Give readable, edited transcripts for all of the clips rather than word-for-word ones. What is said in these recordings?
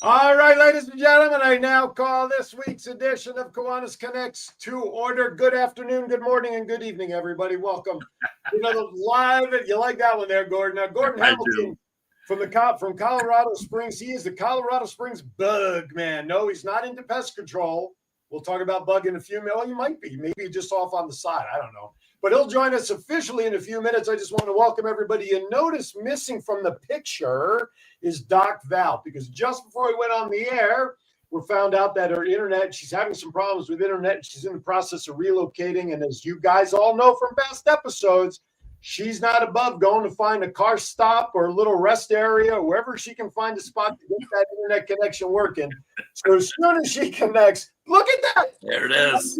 All right, ladies and gentlemen, I now call this week's edition of Kiwanis Connects to order. Good afternoon, good morning, and good evening, everybody. Welcome to another live. You like that one there, Gordon? Now, Gordon Hamilton from Colorado Springs. He is the Colorado Springs bug man. No, he's not into pest control. We'll talk about bug in a few minutes. Well, he might be. Maybe just off on the side. I don't know. But he'll join us officially in a few minutes. I just want to welcome everybody. You notice missing from the picture is Doc Val, because just before we went on the air, we found out that her internet, she's having some problems with internet. She's in the process of relocating. And as you guys all know from past episodes, she's not above going to find a car stop or a little rest area, or wherever she can find a spot to get that internet connection working. So as soon as she connects, look at that. There it is.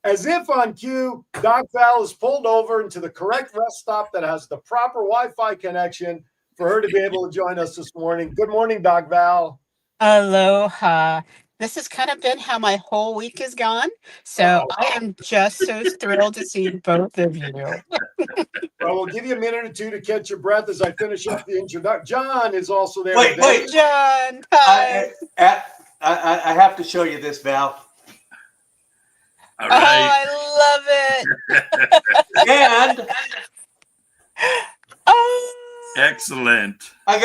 As if on cue, Doc Val is pulled over into the correct rest stop that has the proper Wi-Fi connection for her to be able to join us this morning. Good morning, Doc Val. Aloha. This has kind of been how my whole week has gone. So I am just so thrilled to see both of you. Well, we'll give you a minute or two to catch your breath as I finish up the introduction. John is also there. Wait. John, hi. I have to show you this, Val. All right. Oh, I love it. And Excellent. I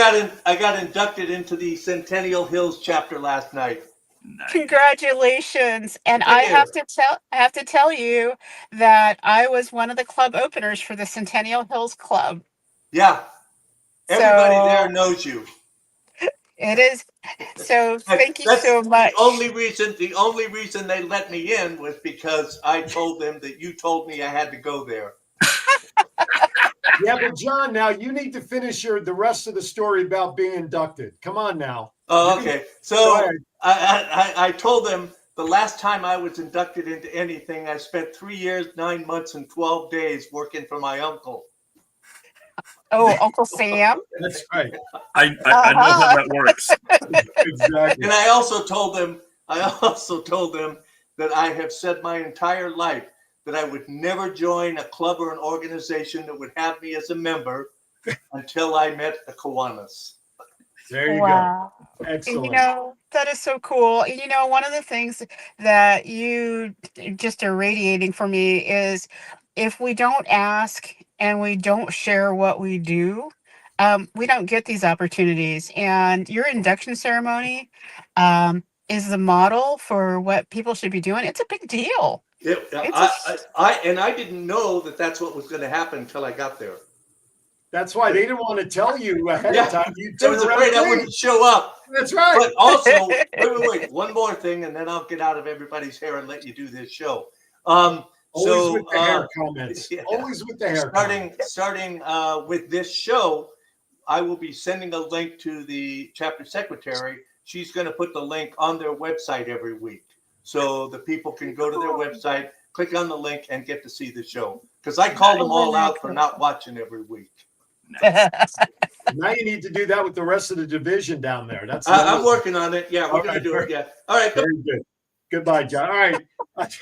got inducted into the Centennial Hills chapter last night. Nice. Congratulations. And I have to tell you that I was one of the club openers for the Centennial Hills Club. Yeah. Everybody there knows you. It is. So thank you so much. The only reason they let me in was because I told them that you told me I had to go there. Yeah, but John, now you need to finish the rest of the story about being inducted. Come on now. Oh, okay. So I told them the last time I was inducted into anything, I spent 3 years, 9 months, and 12 days working for my uncle. Oh, Uncle Sam. That's right. I know how that works. Exactly. And I also told them that I have said my entire life that I would never join a club or an organization that would have me as a member until I met the Kiwanis. There you go. Excellent. You know, that is so cool. You know, one of the things that you just are radiating for me is if we don't ask and we don't share what we do, we don't get these opportunities. And your induction ceremony is the model for what people should be doing. It's a big deal. I didn't know that that's what was going to happen until I got there. That's why they didn't want to tell you ahead of time. They was afraid I wouldn't show up. That's right. But also, wait, one more thing, and then I'll get out of everybody's hair and let you do this show. Always with the hair comments. Yeah. Always with the hair Starting with this show, I will be sending a link to the chapter secretary. She's going to put the link on their website every week. So the people can go to their website, click on the link, and get to see the show. Because I called them all out for not watching every week. Nice. Now you need to do that with the rest of the division down there. I'm working on it. Yeah, we're going to do it. Yeah. All right. Very good. Goodbye, John. All right.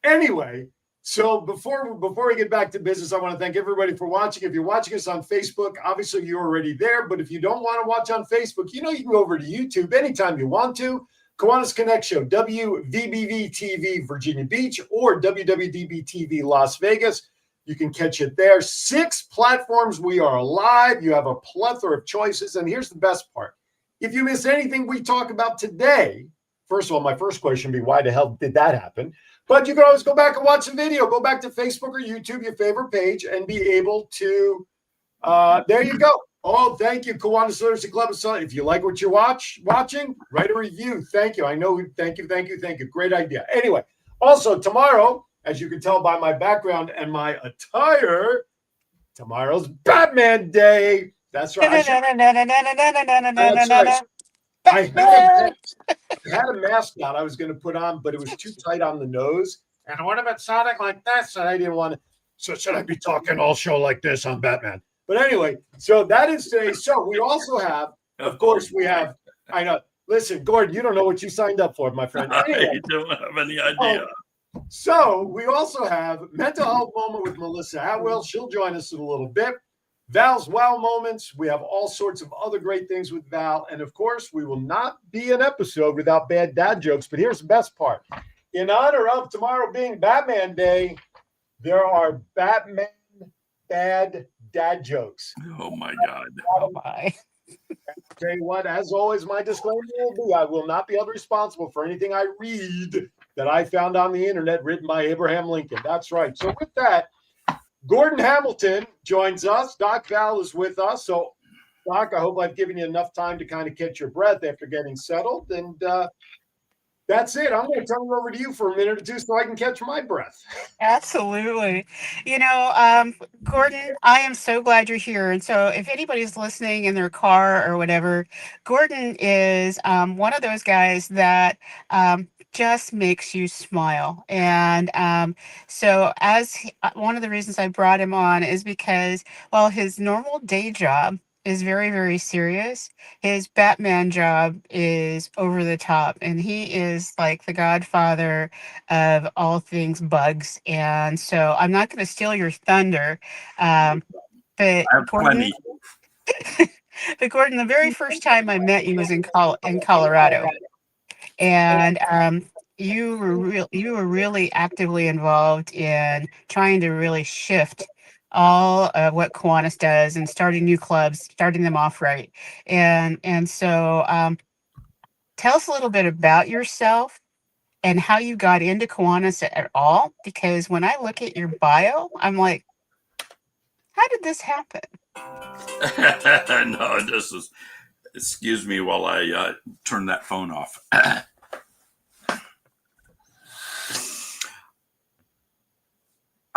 Anyway, so before we get back to business, I want to thank everybody for watching. If you're watching us on Facebook, obviously you're already there. But if you don't want to watch on Facebook, you can go over to YouTube anytime you want to. Kiwanis Connects Show, WWDBTV Virginia Beach, or WWDBTV Las Vegas. You can catch it there. 6 platforms. We are live. You have a plethora of choices. And here's the best part. If you miss anything we talk about today, first of all, my first question would be, why the hell did that happen? But you can always go back and watch the video. Go back to Facebook or YouTube, your favorite page, and be able to, there you go. Oh, thank you, Kiwanis Literacy Club. If you like what you're watching, write a review. Thank you. I know. Thank you. Great idea. Anyway, also tomorrow, as you can tell by my background and my attire, tomorrow's Batman Day. That's right. That's right. I had a mask on I was going to put on, but it was too tight on the nose. And what if it sounded like this? And I didn't want to. So should I be talking all show like this on Batman? But anyway, so that is today's show. We also have, of course, I know. Listen, Gordon, you don't know what you signed up for, my friend. Anyway, I don't have any idea. So we also have Mental Health Moment with Melissa Atwell. She'll join us in a little bit. Val's wow moments. We have all sorts of other great things with Val. And of course, we will not be an episode without bad dad jokes. But here's the best part. In honor of tomorrow being Batman Day, there are Batman bad dad jokes. Oh my God. Oh my. Tell you what, as always, my disclaimer will be I will not be held responsible for anything I read that I found on the internet written by Abraham Lincoln. That's right. So with that, Gordon Hamilton joins us. Doc Val is with us. So, Doc, I hope I've given you enough time to kind of catch your breath after getting settled. And that's it. I'm going to turn it over to you for a minute or two so I can catch my breath. Absolutely. Gordon, I am so glad you're here. And so, if anybody's listening in their car or whatever, Gordon is one of those guys that just makes you smile. And one of the reasons I brought him on is because, while his normal day job is very, very serious, his Batman job is over the top. And he is like the godfather of all things bugs. And so I'm not going to steal your thunder. But I have Gordon, plenty. but Gordon, the very first time I met you was in Colorado, and you were really actively involved in trying to really shift all of what Kiwanis does and starting new clubs, starting them off right. And so tell us a little bit about yourself and how you got into Kiwanis at all. Because when I look at your bio, I'm like, how did this happen? No, this is. Excuse me while I turn that phone off.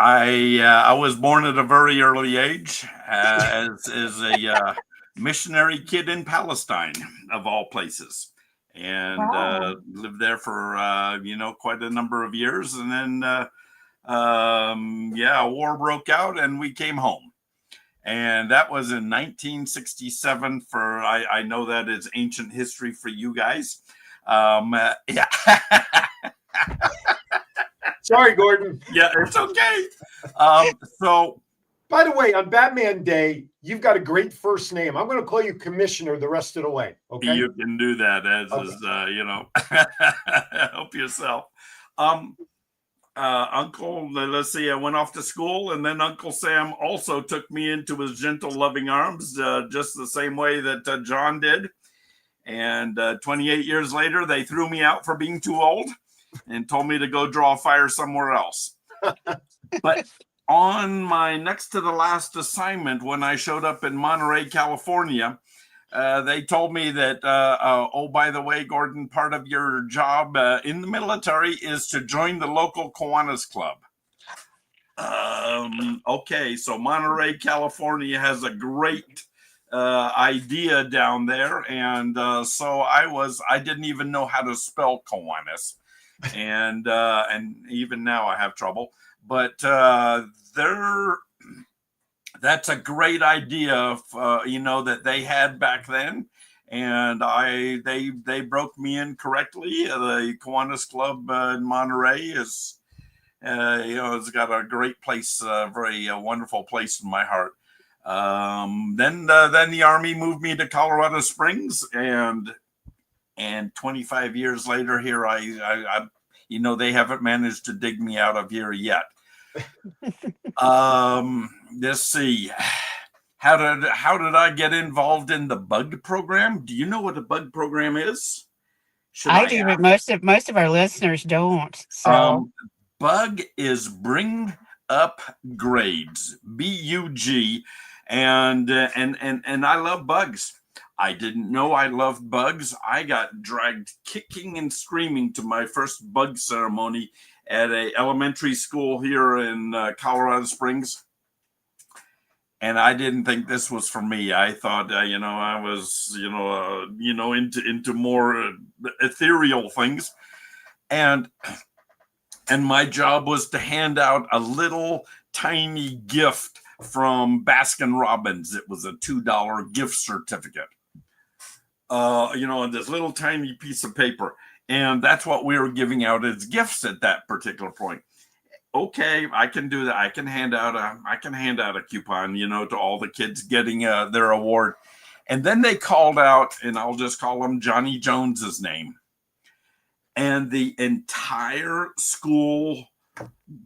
I was born at a very early age as a missionary kid in Palestine, of all places, and Wow. lived there for quite a number of years, and then a war broke out, and we came home, and that was in 1967. I know that is ancient history for you guys. Yeah. Sorry, Gordon. Yeah, it's okay. So, by the way, on Batman Day, you've got a great first name. I'm going to call you Commissioner the rest of the way. Okay. You can do that as Okay. is, help yourself. Uncle, let's see, I went off to school, and then Uncle Sam also took me into his gentle, loving arms, just the same way that John did. And 28 years later, they threw me out for being too old and told me to go draw fire somewhere else. But on my next to the last assignment, when I showed up in Monterey, California, they told me that, oh, by the way, Gordon, part of your job in the military is to join the local Kiwanis Club. Okay, so Monterey, California has a great idea down there. And so I didn't even know how to spell Kiwanis. And even now I have trouble. But that's a great idea, that they had back then, and they broke me in correctly. The Kiwanis Club in Monterey is, it's got a great place, very wonderful place in my heart. Then the Army moved me to Colorado Springs, and 25 years later, here I they haven't managed to dig me out of here yet. Let's see. How did I get involved in the BUG program? Do you know what a BUG program is? I do, but most of our listeners don't. So BUG is Bring Up Grades, B.U.G, and I love bugs. I didn't know I loved bugs. I got dragged kicking and screaming to my first bug ceremony at a elementary school here in Colorado Springs. And I didn't think this was for me. I thought, I was, into more ethereal things. And my job was to hand out a little tiny gift from Baskin Robbins. It was a $2 gift certificate. On this little tiny piece of paper. And that's what we were giving out as gifts at that particular point. okay, I can do that. I can hand out a coupon, to all the kids getting their award. And then they called out, and I'll just call him Johnny Jones's name. And the entire school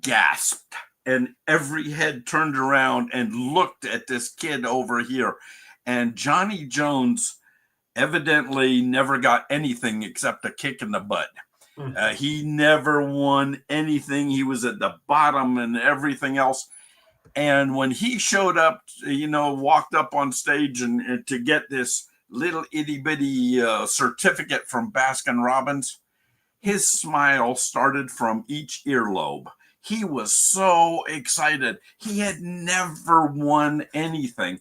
gasped, and every head turned around and looked at this kid over here. And Johnny Jones evidently never got anything except a kick in the butt. He never won anything. He was at the bottom and everything else. And when he showed up, walked up on stage and to get this little itty bitty certificate from Baskin Robbins, his smile started from each earlobe. He was so excited. He had never won anything.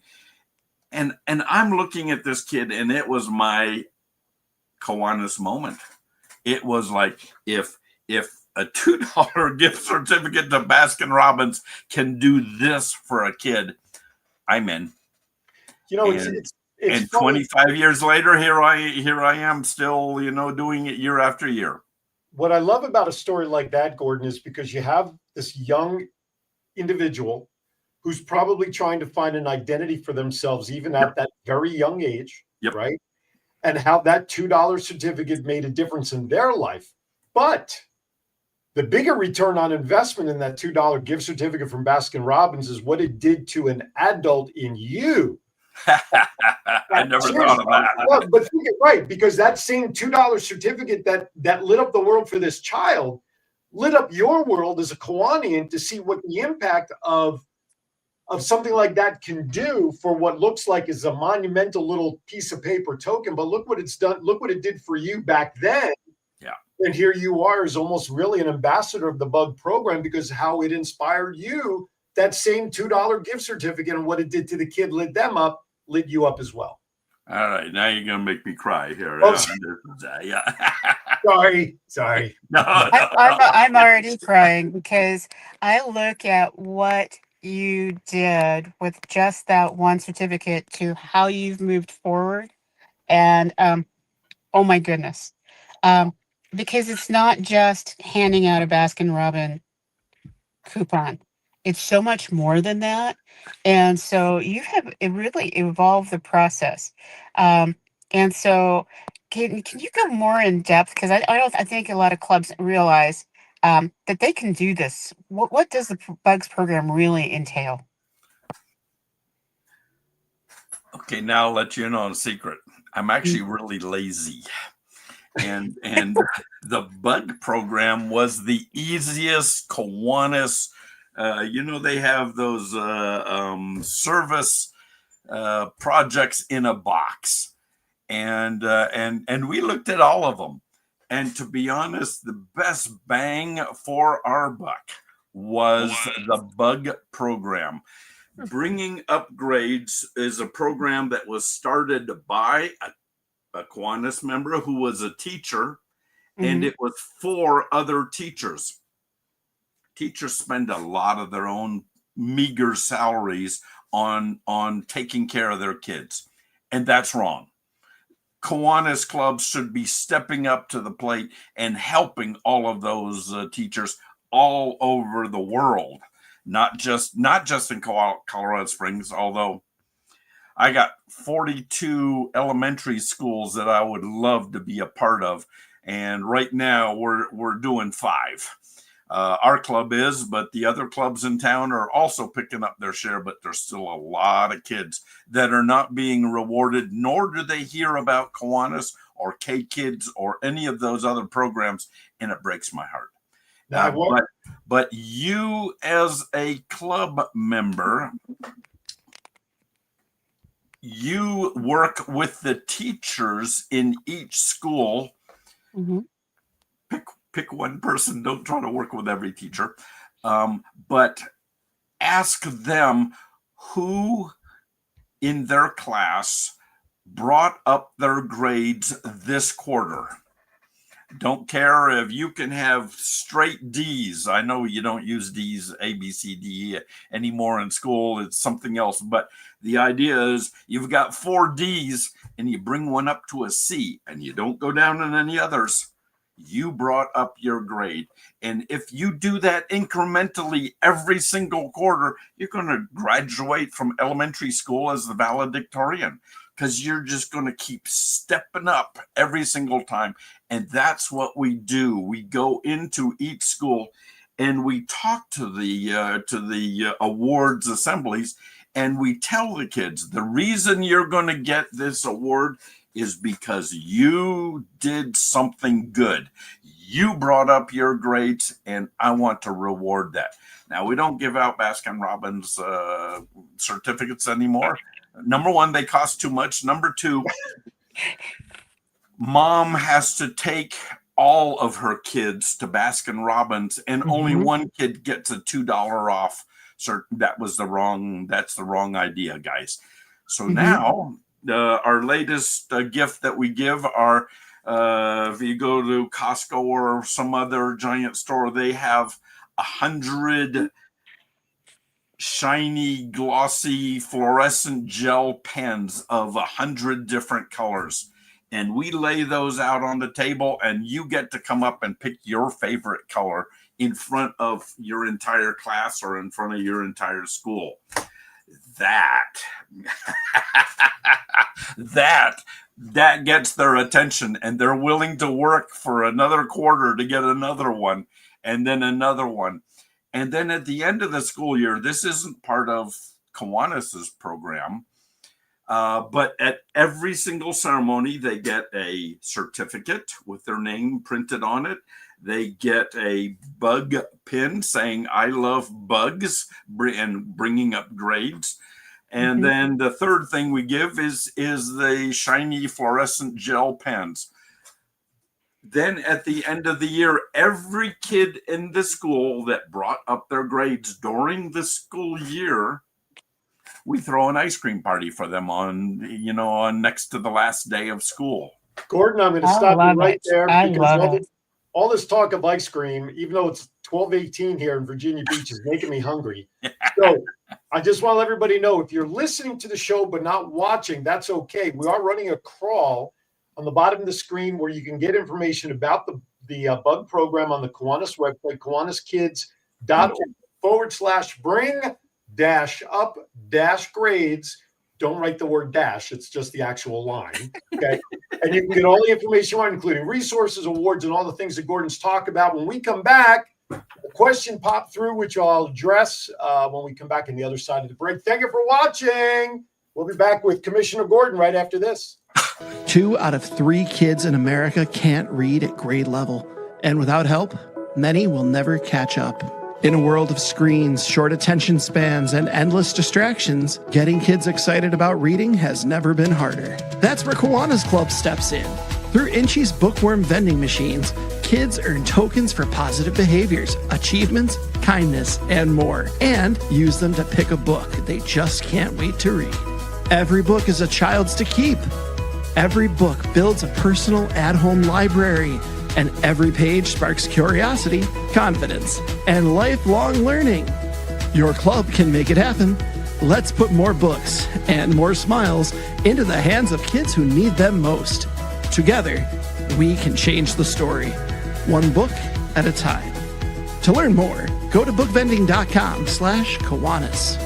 And I'm looking at this kid, and it was my Kiwanis moment. It was like, if a $2 gift certificate to Baskin Robbins can do this for a kid, I'm in. It's 25 years later, here I am still, doing it year after year. What I love about a story like that, Gordon, is because you have this young individual who's probably trying to find an identity for themselves, even at that very young age, right? And how that $2 certificate made a difference in their life. But the bigger return on investment in that $2 gift certificate from Baskin Robbins is what it did to an adult in you. I never thought of that. Well, but think it right, because that same $2 certificate that lit up the world for this child lit up your world as a Kiwanian to see what the impact of something like that can do for what looks like is a monumental little piece of paper token. But look what it's done. Look what it did for you back then. Yeah. And here you are as almost really an ambassador of the BUG program, because how it inspired you, that same $2 gift certificate, and what it did to the kid lit you up as well. All right. Now you're going to make me cry here. Oh, Yeah. Sorry. No. I'm already crying because I look at what you did with just that one certificate to how you've moved forward. And oh my goodness. Because it's not just handing out a Baskin Robbins coupon. It's so much more than that. And so you have really evolved the process. And so can you go more in depth? Because I think a lot of clubs realize that they can do this. What does the BUGS program really entail? Okay, now I'll let you in on a secret. I'm actually really lazy. And the BUG program was the easiest Kiwanis. They have those service projects in a box, and we looked at all of them. And to be honest, the best bang for our buck was the BUG program. Bringing Upgrades is a program that was started by a Kiwanis member who was a teacher, and it was for other teachers. Teachers spend a lot of their own meager salaries on taking care of their kids, and that's wrong. Kiwanis clubs should be stepping up to the plate and helping all of those teachers all over the world, not just in Colorado Springs, although I got 42 elementary schools that I would love to be a part of. And right now we're doing 5. Our club is, but the other clubs in town are also picking up their share, but there's still a lot of kids that are not being rewarded, nor do they hear about Kiwanis or K-Kids or any of those other programs. And it breaks my heart. But you as a club member, you work with the teachers in each school. Pick one person. Don't try to work with every teacher, but ask them who in their class brought up their grades this quarter. Don't care if you can have straight D's. I know you don't use D's, A, B, C, D anymore in school. It's something else. But the idea is you've got 4 D's and you bring one up to a C and you don't go down in any others. you brought up your grade. And if you do that incrementally every single quarter, you're going to graduate from elementary school as the valedictorian, because you're just going to keep stepping up every single time. And that's what we do. We go into each school and we talk to the awards assemblies, and we tell the kids, the reason you're going to get this award is because you did something good. You brought up your grades, and I want to reward that. Now, we don't give out Baskin-Robbins certificates anymore. Number one, they cost too much. Number two, mom has to take all of her kids to Baskin-Robbins, and only one kid gets a $2 off. So that's the wrong idea, guys. So now our latest gift that we give are, if you go to Costco or some other giant store, they have 100 shiny, glossy, fluorescent gel pens of 100 different colors. And we lay those out on the table, and you get to come up and pick your favorite color in front of your entire class or in front of your entire school. That gets their attention, and they're willing to work for another quarter to get another one, and then another one. And then at the end of the school year, this isn't part of Kiwanis's program, but at every single ceremony, they get a certificate with their name printed on it. They get a bug pin saying, I love bugs, and bringing up grades. And then the third thing we give is the shiny fluorescent gel pens. Then at the end of the year, every kid in the school that brought up their grades during the school year, we throw an ice cream party for them on next to the last day of school. Gordon, I'm going to stop you right there, because all this talk of ice cream, even though it's 12:18 here in Virginia Beach, is making me hungry. So I just want to let everybody know, if you're listening to the show but not watching, that's okay. We are running a crawl on the bottom of the screen where you can get information about the bug program on the Kiwanis website, kiwaniskids.org/bring-up-grades. Don't write the word dash. It's just the actual line. Okay. And you can get all the information on, including resources, awards, and all the things that Gordon's talked about. When we come back, a question popped through, which I'll address when we come back on the other side of the break. Thank you for watching. We'll be back with Commissioner Gordon right after this. 2 out of 3 kids in America can't read at grade level. And without help, many will never catch up. In a world of screens, short attention spans, and endless distractions, getting kids excited about reading has never been harder. That's where Kiwanis Club steps in. Through Inchy's bookworm vending machines, kids earn tokens for positive behaviors, achievements, kindness, and more, and use them to pick a book they just can't wait to read. Every book is a child's to keep. Every book builds a personal at-home library, and every page sparks curiosity, confidence, and lifelong learning. Your club can make it happen. Let's put more books and more smiles into the hands of kids who need them most. Together, we can change the story, one book at a time. To learn more, go to bookvending.com/Kiwanis.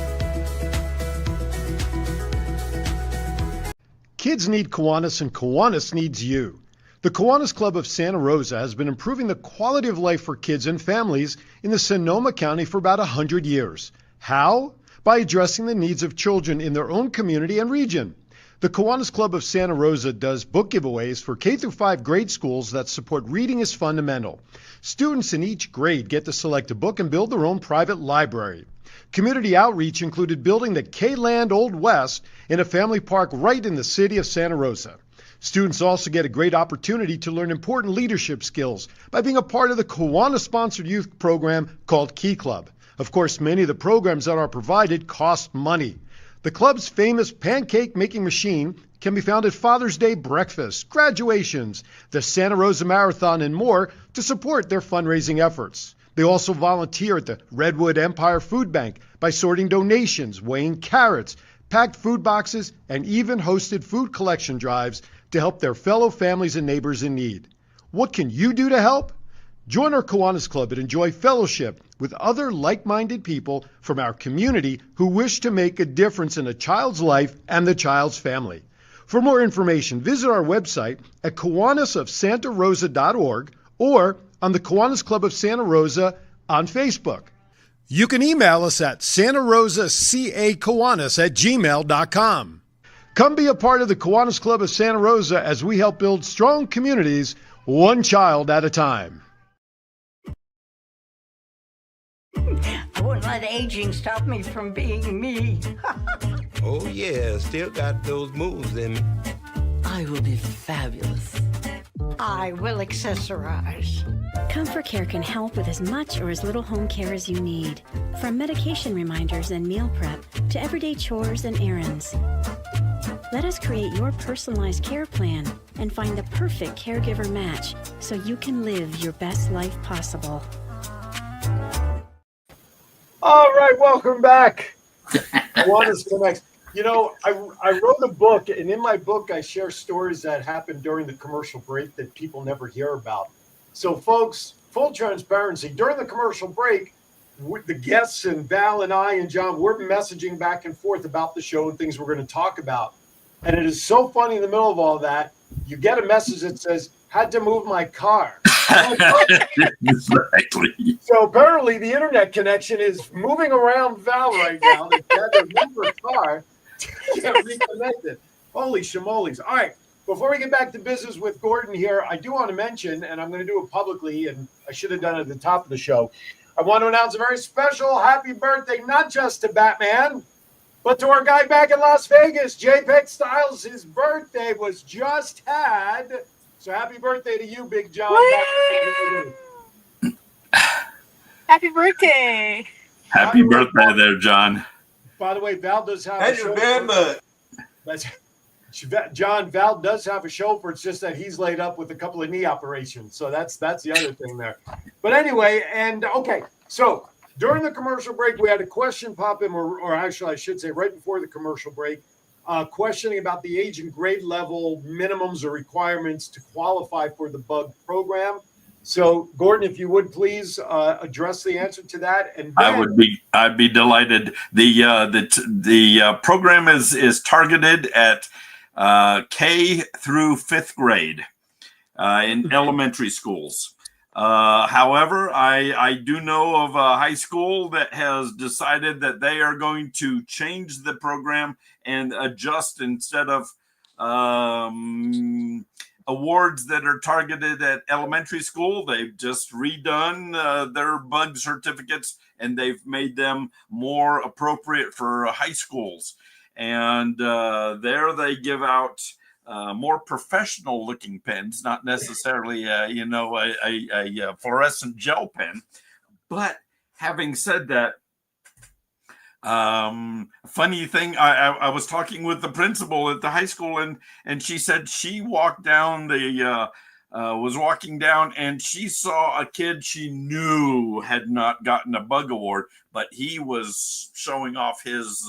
Kids need Kiwanis, and Kiwanis needs you. The Kiwanis Club of Santa Rosa has been improving the quality of life for kids and families in the Sonoma County for about 100 years. How? By addressing the needs of children in their own community and region. The Kiwanis Club of Santa Rosa does book giveaways for K-5 grade schools that support reading as fundamental. Students in each grade get to select a book and build their own private library. Community outreach included building the K-Land Old West in a family park right in the city of Santa Rosa. Students also get a great opportunity to learn important leadership skills by being a part of the Kiwanis-sponsored youth program called Key Club. Of course, many of the programs that are provided cost money. The club's famous pancake-making machine can be found at Father's Day breakfast, graduations, the Santa Rosa Marathon, and more to support their fundraising efforts. They also volunteer at the Redwood Empire Food Bank by sorting donations, weighing carrots, packed food boxes, and even hosted food collection drives to help their fellow families and neighbors in need. What can you do to help? Join our Kiwanis Club and enjoy fellowship with other like-minded people from our community who wish to make a difference in a child's life and the child's family. For more information, visit our website at kiwanisofsantarosa.org or on the Kiwanis Club of Santa Rosa on Facebook. You can email us at santarosacakiwanis@gmail.com. Come be a part of the Kiwanis Club of Santa Rosa as we help build strong communities, one child at a time. I wouldn't let aging stop me from being me. Oh yeah, still got those moves in me. I will be fabulous. I will accessorize. Comfort Care can help with as much or as little home care as you need, from medication reminders and meal prep to everyday chores and errands. Let us create your personalized care plan and find the perfect caregiver match so you can live your best life possible. All right, welcome back. Kiwanis Connects. You know, I wrote a book, and in my book, I share stories that happened during the commercial break that people never hear about. So, folks, full transparency, during the commercial break, the guests and Val and I and John, we're messaging back and forth about the show and things we're going to talk about. And it is so funny in the middle of all that, you get a message that says, had to move my car. Exactly. So apparently the internet connection is moving around Val right now. They had to move her car to get reconnected. Holy shimolies. All right. Before we get back to business with Gordon here, I do want to mention, and I'm going to do it publicly, and I should have done it at the top of the show. I want to announce a very special happy birthday, not just to Batman, but to our guy back in Las Vegas, JPEG Styles. His birthday was just had. So happy birthday to you, Big John. Happy birthday. Happy birthday there, John. By the way, Val does have Thank a you show. very much. John, Val does have a chauffeur. It's just that he's laid up with a couple of knee operations. So that's the other thing there. But anyway, and okay, so during the commercial break, we had a question pop in, or actually I should say right before the commercial break, questioning about the age and grade level minimums or requirements to qualify for the BUG program. So, Gordon, if you would please address the answer to that, and then, I'd be delighted. The program is targeted at K through 5th grade in elementary schools. However, I do know of a high school that has decided that they are going to change the program and adjust, instead of awards that are targeted at elementary school. They've just redone their BUG certificates, and they've made them more appropriate for high schools. And there they give out more professional looking pens, not necessarily, a fluorescent gel pen. But having said that, funny thing, I was talking with the principal at the high school, and she said she walked down was walking down, and she saw a kid she knew had not gotten a BUG award, but he was showing off his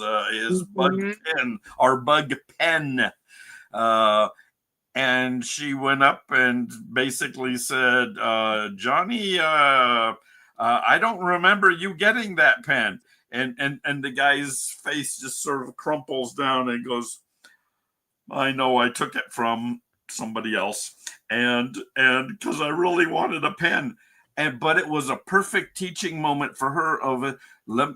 BUG pen, or BUG pen. And she went up and basically said, Johnny, I don't remember you getting that pen. And the guy's face just sort of crumples down and goes, I know I took it from somebody else. And because I really wanted a pen. But it was a perfect teaching moment for her of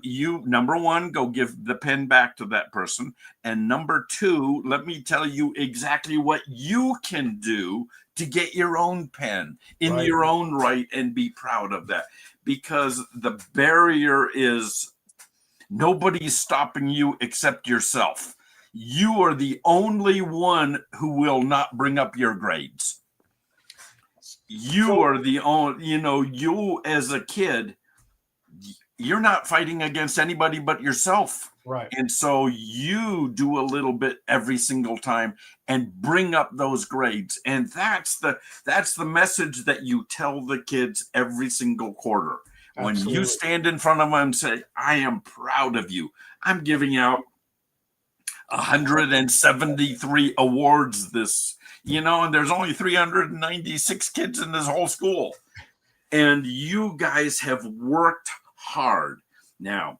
you, number one, go give the pen back to that person. And number two, let me tell you exactly what you can do to get your own pen in your own right, and be proud of that. Because the barrier is nobody's stopping you except yourself. You are the only one who will not bring up your grades. You are the only, you as a kid, you're not fighting against anybody but yourself. Right. And so you do a little bit every single time and bring up those grades. And that's the message that you tell the kids every single quarter. Absolutely. When you stand in front of them and say, I am proud of you. I'm giving out 173 awards this and there's only 396 kids in this whole school. And you guys have worked hard. Now,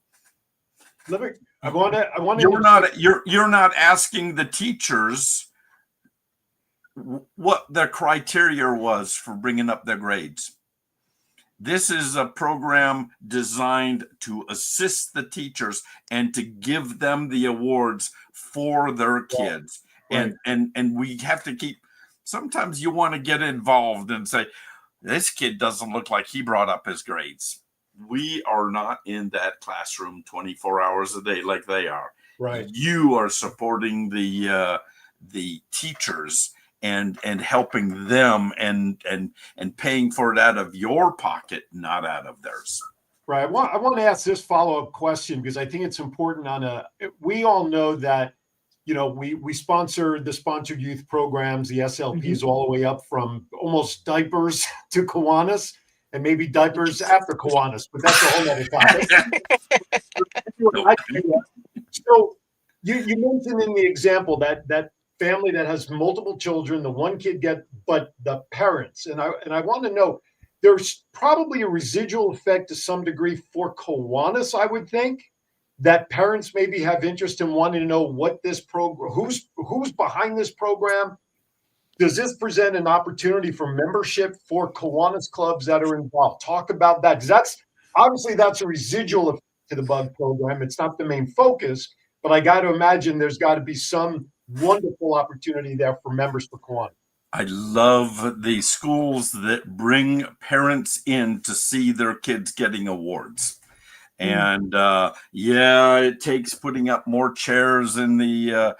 I want to. You're not asking the teachers what the criteria was for bringing up their grades. This is a program designed to assist the teachers and to give them the awards for their kids. Right. And we have to keep. Sometimes you want to get involved and say, this kid doesn't look like he brought up his grades. We are not in that classroom 24 hours a day like they are. Right. You are supporting the teachers and helping them and paying for it out of your pocket, not out of theirs. Right. I want to ask this follow-up question because I think it's important. We all know that, we sponsor the sponsored youth programs, the SLPs, all the way up from almost diapers to Kiwanis, and maybe diapers after Kiwanis, but that's a whole other topic. So you mentioned in the example that family that has multiple children, the one kid but the parents, and I want to know, there's probably a residual effect to some degree for Kiwanis, I would think, that parents maybe have interest in wanting to know what this program, who's behind this program. Does this present an opportunity for membership for Kiwanis clubs that are involved? Talk about that, because that's a residual effect to the BUG program. It's not the main focus, but I got to imagine there's got to be some wonderful opportunity there for members for Kiwanis. I love the schools that bring parents in to see their kids getting awards. And it takes putting up more chairs in the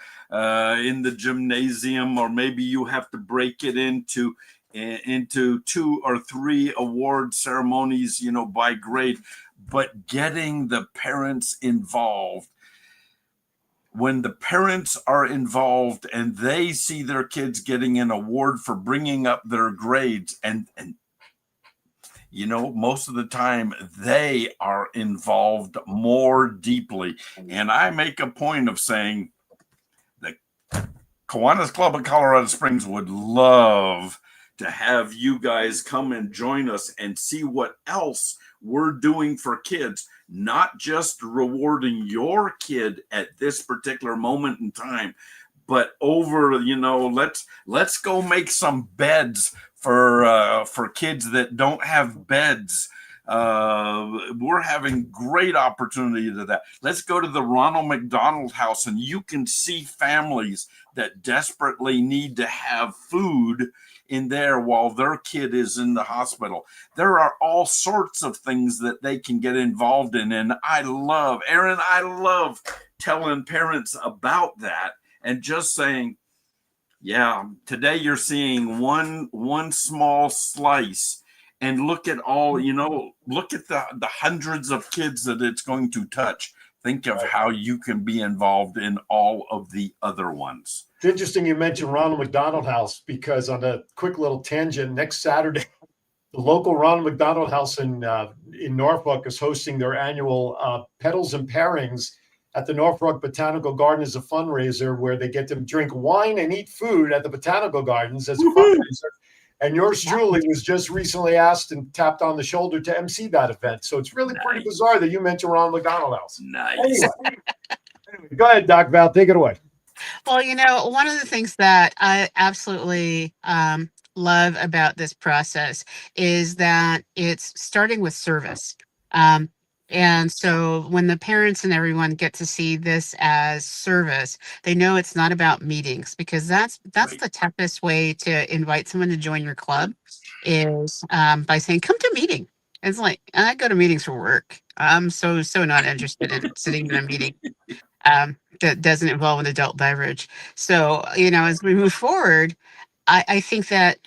gymnasium, or maybe you have to break it into 2 or 3 award ceremonies, by grade. But getting the parents involved, when the parents are involved and they see their kids getting an award for bringing up their grades, and most of the time they are involved more deeply. And I make a point of saying the Kiwanis Club of Colorado Springs would love to have you guys come and join us and see what else we're doing for kids, not just rewarding your kid at this particular moment in time, but over, let's go make some beds for kids that don't have beds. We're having great opportunity to that. Let's go to the Ronald McDonald House, and you can see families that desperately need to have food in there while their kid is in the hospital. There are all sorts of things that they can get involved in. And I love telling parents about that and just saying, today you're seeing one small slice, and look at all, look at the hundreds of kids that it's going to touch. Think of how you can be involved in all of the other ones. It's interesting you mentioned Ronald McDonald House, because on a quick little tangent, next Saturday, the local Ronald McDonald House in Norfolk is hosting their annual Petals and Pairings at the Norfolk Botanical Garden as a fundraiser, where they get to drink wine and eat food at the Botanical Gardens as a fundraiser. And yours truly was just recently asked and tapped on the shoulder to MC that event. So it's really pretty bizarre that you mentioned Ronald McDonald House. Nice. Anyway, go ahead, Doc Val, take it away. Well, one of the things that I absolutely love about this process is that it's starting with service. And so when the parents and everyone get to see this as service, they know it's not about meetings, because that's the toughest way to invite someone to join your club is by saying, come to a meeting. It's like, I go to meetings for work. I'm so not interested in sitting in a meeting that doesn't involve an adult beverage. So, as we move forward, I think that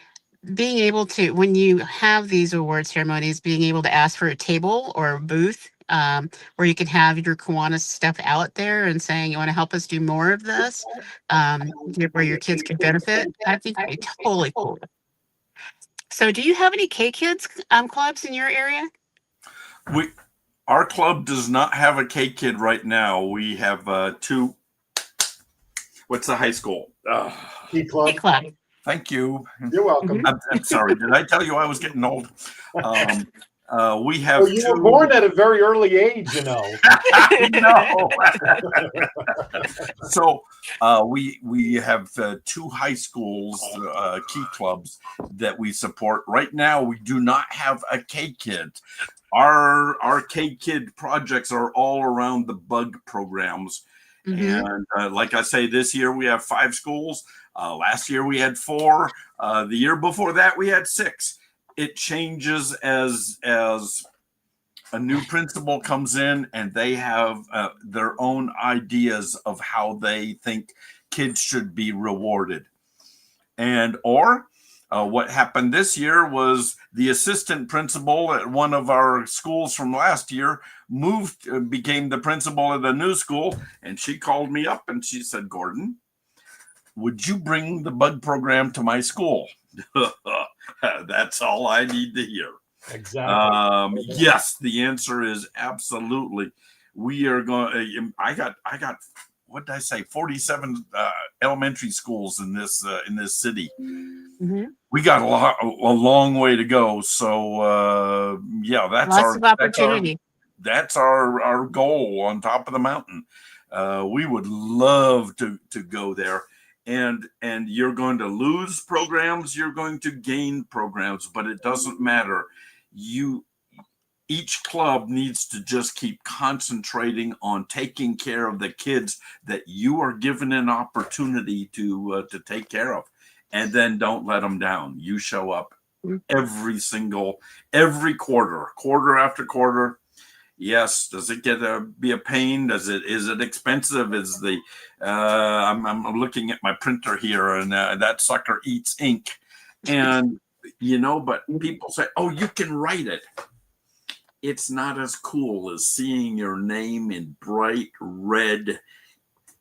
being able to, when you have these award ceremonies, being able to ask for a table or a booth where you can have your Kiwanis stuff out there and saying, you want to help us do more of this, where your kids can benefit, I think it'd be totally cool. So do you have any K-Kids clubs in your area? Our club does not have a K-Kid right now. We have 2. What's the high school? Key Club. Thank you. You're welcome. I'm sorry. Did I tell you I was getting old? We have Well, you were born at a very early age, you know. No. So we have two high schools, key clubs that we support. Right now, we do not have a K-Kid. Our K-Kid projects are all around the bug programs. And like I say, this year we have 5 schools. Last year we had 4. The year before that we had 6. It changes as a new principal comes in and they have their own ideas of how they think kids should be rewarded. And what happened this year was the assistant principal at one of our schools from last year became the principal at a new school. And she called me up and she said, Gordon, would you bring the bug program to my school? That's all I need to hear. Exactly. Yes, the answer is absolutely. We are going. I got. What did I say? 47 elementary schools in this city. We got a long way to go. So yeah, that's lots of opportunity. That's our goal on top of the mountain. We would love to go there. And you're going to lose programs, you're going to gain programs, but it doesn't matter. Each club needs to just keep concentrating on taking care of the kids that you are given an opportunity to take care of, and then don't let them down. You show up every quarter after quarter. Yes. Does it get to be a pain? Is it expensive? Is the I'm looking at my printer here, and that sucker eats ink, and but people say, oh, you can write it. It's not as cool as seeing your name in bright red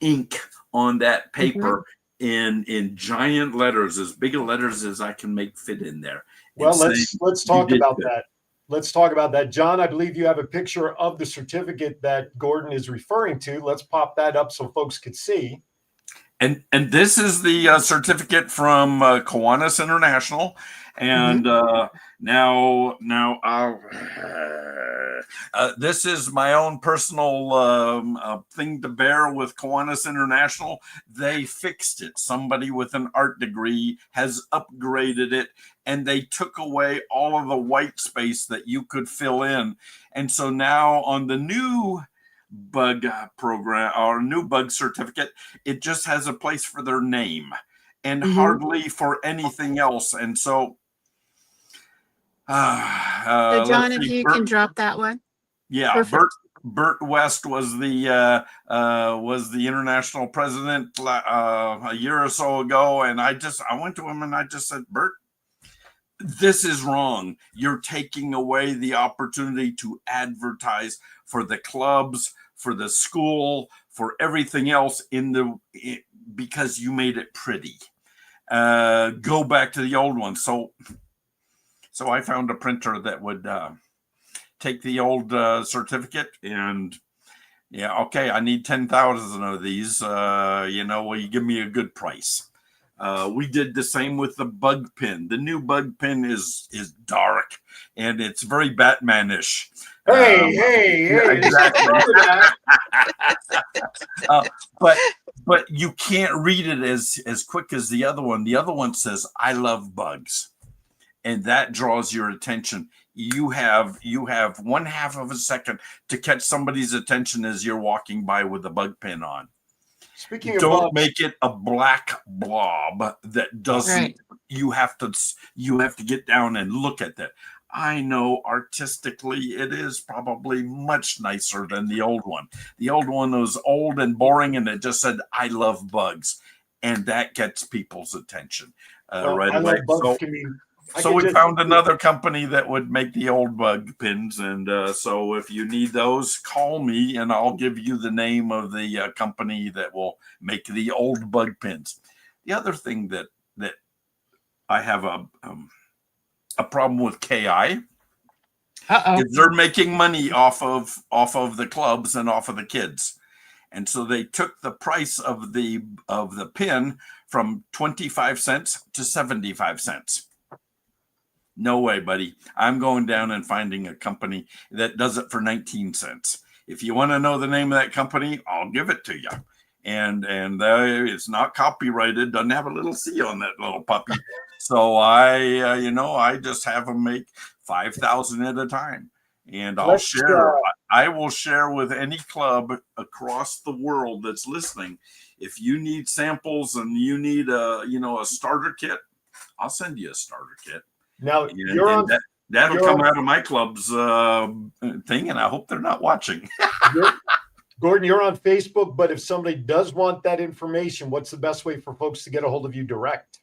ink on that paper in giant letters, as big a letters as I can make fit in there. Well, let's talk about that. Let's talk about that. John, I believe you have a picture of the certificate that Gordon is referring to. Let's pop that up so folks could see. And this is the certificate from Kiwanis International. And now this is my own personal thing to bear with Kiwanis International. They fixed it. Somebody with an art degree has upgraded it, and they took away all of the white space that you could fill in. And so now on the new bug program or new bug certificate, it just has a place for their name and hardly for anything else. And so so John, if you can drop that one. Yeah. Perfect. Bert West was the international president a year or so ago, and I went to him and I just said, Bert, this is wrong. You're taking away the opportunity to advertise for the clubs, for the school, for everything else because you made it pretty. Go back to the old one. So I found a printer that would take the old certificate and okay, I need 10,000 of these. Will you give me a good price? We did the same with the bug pin. The new bug pin is dark and it's very Batman-ish. Hey! Exactly. But you can't read it as quick as the other one. The other one says, "I love bugs," and that draws your attention. You have 1/2 of a second to catch somebody's attention as you're walking by with the bug pin on. Don't make it a black blob that doesn't. Right. You have to get down and look at that. I know artistically it is probably much nicer than the old one. The old one was old and boring, and it just said, "I love bugs," and that gets people's attention right away. So we found another company that would make the old bug pins, and so if you need those, call me, and I'll give you the name of the company that will make the old bug pins. The other thing that I have a problem with KI is they're making money off of the clubs and off of the kids, And so they took the price of the pen from 25 cents to 75 cents. No way, buddy. I'm going down and finding a company that does it for 19 cents. If you want to know the name of that company, I'll give it to you. And it's not copyrighted, doesn't have a little C on that little puppy. So I just have them make 5,000 at a time. And I'll share. I will share with any club across the world that's listening. If you need samples and you need a starter kit, I'll send you a starter kit. Now that'll come out of my club's thing, and I hope they're not watching. Gordon, you're on Facebook, but if somebody does want that information, what's the best way for folks to get a hold of you direct?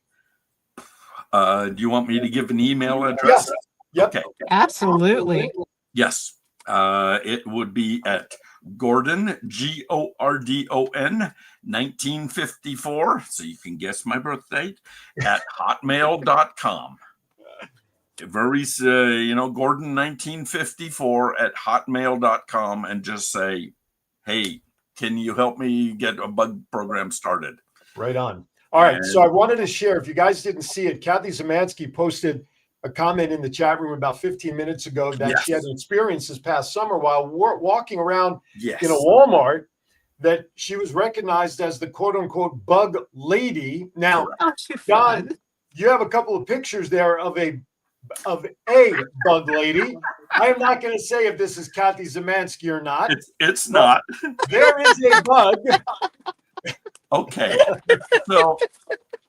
Do you want me to give an email address? Yep. Okay. Absolutely. Yes. It would be at Gordon, Gordon, 1954. So you can guess my birth date at hotmail.com. Very, Gordon 1954 at hotmail.com, and just say, hey, can you help me get a bug program started? Right on. All right. So I wanted to share, if you guys didn't see it, Kathy Zemansky posted a comment in the chat room about 15 minutes ago that she had an experience this past summer while walking around in a Walmart, that she was recognized as the quote unquote bug lady. Now, Don, you have a couple of pictures there of a bug lady. I am not going to say if this is Kathy Zemansky or not. It's not. There is a bug. Okay.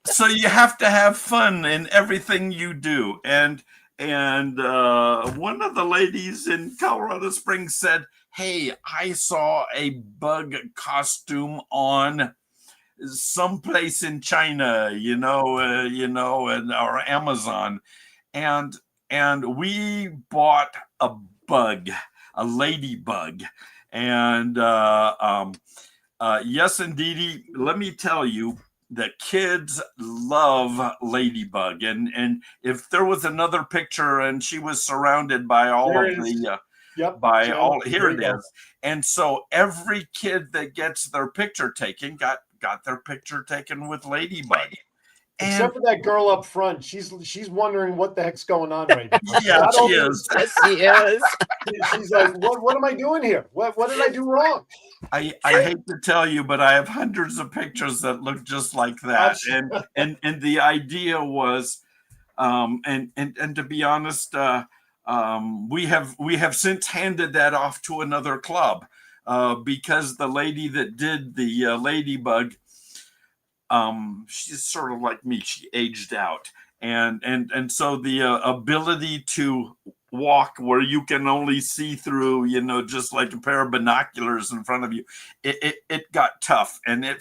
So you have to have fun in everything you do. And one of the ladies in Colorado Springs said, hey, I saw a bug costume on someplace in China, and or Amazon. And we bought a bug, a ladybug. And yes, indeed, let me tell you, the kids love ladybug. And if there was another picture and she was surrounded by here it is. And so every kid that gets their picture taken got their picture taken with ladybug. Except for that girl up front, she's wondering what the heck's going on right now. Yeah, she is. Yes, she is. She's like, what am I doing here? What did I do wrong? I hate to tell you, but I have hundreds of pictures that look just like that. And the idea was, and to be honest, we have since handed that off to another club because the lady that did the ladybug, she's sort of like me. She aged out, and so the ability to walk where you can only see through, just like a pair of binoculars in front of you, it got tough, and it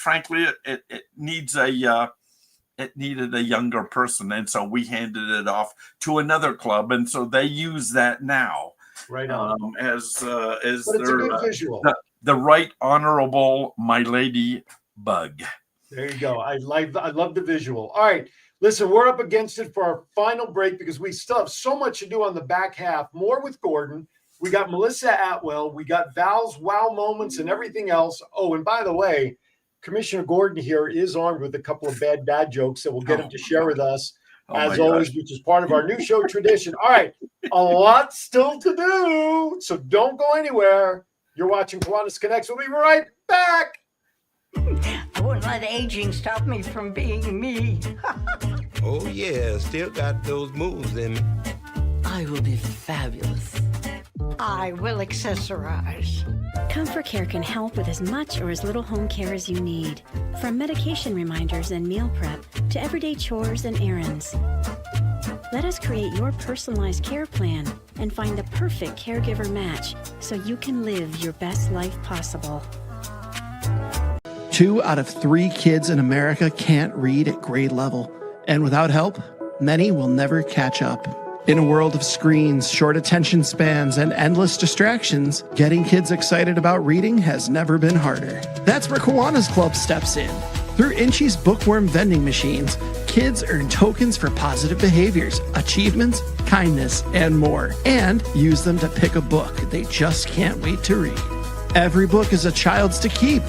needs it needed a younger person, and so we handed it off to another club, and so they use that now. Right on. As but it's a good visual. The Right Honorable My Lady Bug. There you go. I love the visual. All right. Listen, we're up against it for our final break because we still have so much to do on the back half. More with Gordon. We got Melissa Atwell. We got Val's wow moments and everything else. Oh, and by the way, Commissioner Gordon here is armed with a couple of bad dad jokes that we'll get him to share with us, as always, which is part of our new show tradition. All right. A lot still to do. So don't go anywhere. You're watching Kiwanis Connects. We'll be right back. I wouldn't let aging stop me from being me. Oh, yeah, still got those moves in me. I will be fabulous. I will accessorize. Comfort Care can help with as much or as little home care as you need. From medication reminders and meal prep to everyday chores and errands. Let us create your personalized care plan and find the perfect caregiver match so you can live your best life possible. 2 out of 3 kids in America can't read at grade level. And without help, many will never catch up. In a world of screens, short attention spans, and endless distractions, getting kids excited about reading has never been harder. That's where Kiwanis Club steps in. Through Inchi's bookworm vending machines, kids earn tokens for positive behaviors, achievements, kindness, and more, and use them to pick a book they just can't wait to read. Every book is a child's to keep.